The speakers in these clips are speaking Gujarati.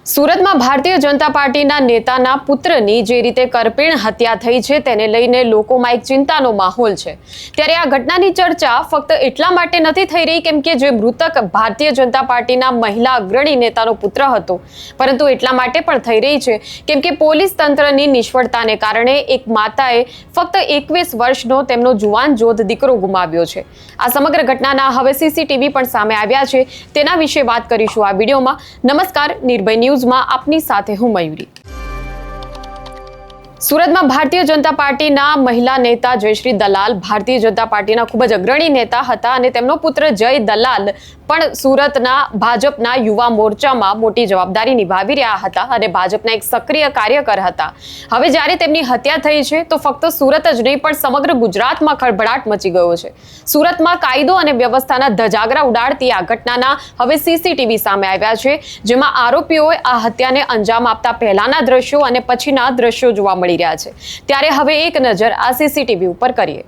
સુરતમાં ભારતીય જનતા પાર્ટીના નેતાના પુત્રની જે રીતે કરપીણ હત્યા થઈ છે તેને લઈને લોકોમાં એક ચિંતાનો માહોલ છે। ત્યારે આ ઘટનાની ચર્ચા ફક્ત એટલા માટે નથી થઈ રહી કેમ કે જે મૃતક ભારતીય જનતા પાર્ટીના મહિલા અગ્રણી નેતાનો પુત્ર હતો, પરંતુ એટલા માટે પણ થઈ રહી છે કેમ કે પોલીસ તંત્રની નિષ્ફળતાને કારણે એક માતાએ ફક્ત 21 વર્ષનો તેમનો જુવાન જોધ દીકરો ગુમાવ્યો છે। આ સમગ્ર ઘટનાના હવે સીસીટીવી પણ સામે આવ્યા છે, તેના વિશે વાત કરીશું આ વિડીયોમાં। નમસ્કાર, નિર્ભય ન્યૂઝમાં આપની સાથે હું મયુરી। સુરતમાં ભારતીય જનતા પાર્ટીના મહિલા નેતા જયશ્રી દલાલ ભારતીય જનતા પાર્ટીના ખૂબ જ અગ્રણી નેતા હતા અને તેમનો પુત્ર જય દલાલ પણ સુરતના ભાજપના યુવા મોરચામાં મોટી જવાબદારી નિભાવી રહ્યા હતા અને ભાજપના એક સક્રિય કાર્યકર હતા। હવે જ્યારે તેમની હત્યા થઈ છે તો ફક્ત સુરત જ નહીં પણ સમગ્ર ગુજરાતમાં ખળભળાટ મચી ગયો છે। સુરતમાં કાયદો અને વ્યવસ્થાના ધજાગરા ઉડાડતી આ ઘટનાના હવે સીસીટીવી સામે આવ્યા છે, જેમાં આરોપીઓએ આ હત્યાને અંજામ આપતા પહેલાના દ્રશ્યો અને પછીના દ્રશ્યો જોવા મળી રહ્યા છે। ત્યારે હવે એક નજર આ સીસીટીવી ઉપર કરીએ।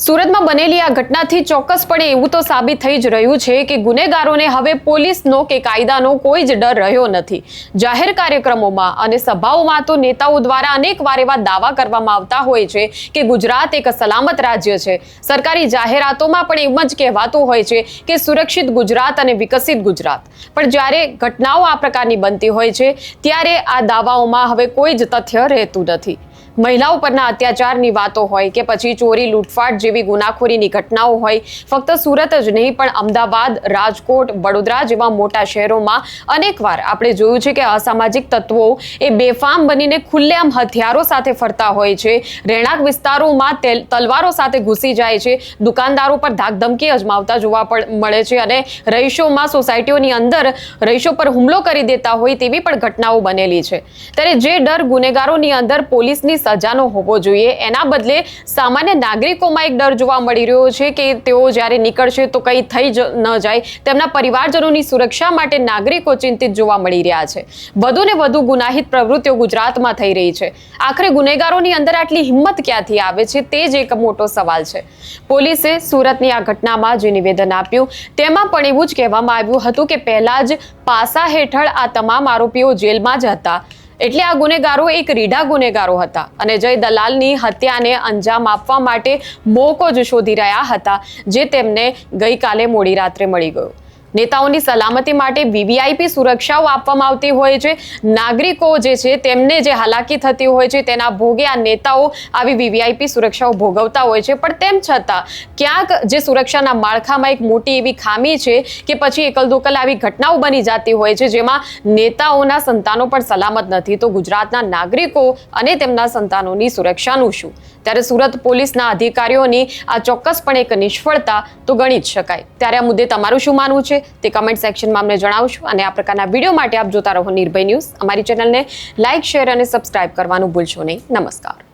સુરતમાં બનેલી આ ઘટનાથી ચોક્કસપણે એવું તો સાબિત થઈ જ રહ્યું છે કે ગુનેગારોને હવે પોલીસનો કે કાયદાનો કોઈ જ ડર રહ્યો નથી। જાહેર કાર્યક્રમોમાં અને સભાઓમાં તો નેતાઓ દ્વારા અનેકવાર એવા દાવા કરવામાં આવતા હોય છે કે ગુજરાત એક સલામત રાજ્ય છે। સરકારી જાહેરાતોમાં પણ એમ જ કહેવાતું હોય છે કે સુરક્ષિત ગુજરાત અને વિકસિત ગુજરાત, પણ જ્યારે ઘટનાઓ આ પ્રકારની બનતી હોય છે ત્યારે આ દાવાઓમાં હવે કોઈ જ તથ્ય રહેતું નથી। મહિલાઓ પરના અત્યાચારની વાતો હોય કે પછી ચોરી લૂંટફાટ જેવી ગુનાખોરીની ઘટનાઓ હોય, ફક્ત સુરત જ નહીં પણ અમદાવાદ, રાજકોટ, વડોદરા જેવા મોટા શહેરોમાં અનેકવાર આપણે જોયું છે કે અસામાજિક તત્વો એ બેફામ બનીને ખુલ્લેઆમ હથિયારો સાથે ફરતા હોય છે। રહેણાંક વિસ્તારોમાં તલવારો સાથે ઘૂસી જાય છે, દુકાનદારો પર ધાકધમકી અજમાવતા જોવા મળે છે અને રહીશોમાં, સોસાયટીઓની અંદર રહીશો પર હુમલો કરી દેતા હોય તેવી પણ ઘટનાઓ બનેલી છે। ત્યારે જે ડર ગુનેગારોની અંદર પોલીસની સજાનો હોવો જોઈએ એના બદલે સામાન્ય નાગરિકોમાં એક ડર જોવા મળી રહ્યો છે કે તેઓ જ્યારે નીકળશે તો કંઈ થઈ જ ન જાય। તેમના પરિવારજનોની સુરક્ષા માટે નાગરિકો ચિંતિત જોવા મળી રહ્યા છે। વધુ ને વધુ ગુનાહિત પ્રવૃત્તિઓ ગુજરાતમાં થઈ રહી છે। આખરે ગુનેગારોની અંદર આટલી હિંમત ક્યાંથી આવે છે તે જ એક મોટો સવાલ છે। પોલીસે સુરતની આ ઘટનામાં જે નિવેદન આપ્યું તેમાં પણ એવું જ કહેવામાં આવ્યું હતું કે પહેલા જ પાસા હેઠળ આ તમામ આરોપીઓ જેલમાં જ હતા। એટલે આ ગુનેગારો એક રીઢા ગુનેગારો હતા અને જય દલાલની હત્યાને અંજામ આપવા માટે મોકો જ શોધી રહ્યા હતા, જે તેમને ગઈકાલે મોડી રાત્રે મળી ગયો। નેતાઓની સલામતી માટે વીવીઆઈપી સુરક્ષાઓ આપવામાં આવતી હોય છે. નાગરિકો જે છે તેમને જે હાલાકી થતી હોય છે તેના ભોગે આ નેતાઓ આવી વીવીઆઈપી સુરક્ષાઓ ભોગવતા હોય છે. પણ તેમ છતાં ક્યાંક જે સુરક્ષાના માળખામાં એક મોટી એવી ખામી છે કે પછી એકલદોકલ આવી ઘટનાઓ બની જતી હોય છે જેમાં નેતાઓના સંતાનો પણ સલામત નથી. તો ગુજરાતના નાગરિકો અને તેમના સંતાનોની સુરક્ષાનું શું? ત્યારે સુરત પોલીસના અધિકારીઓની આ ચોક્કસપણે એક નિષ્ફળતા તો ગણી જ શકાય. ત્યારે આ મુદ્દે તમારું શું માનવું છે તે કમેન્ટ સેક્શનમાં અમને જણાવશો. અને આ પ્રકારના વિડીયો માટે આપ જોતા રહો નિર્ભય ન્યૂઝ. અમારી ચેનલને લાઇક, શેર અને સબસ્ક્રાઇબ કરવાનું ભૂલશો નહીં. નમસ્કાર.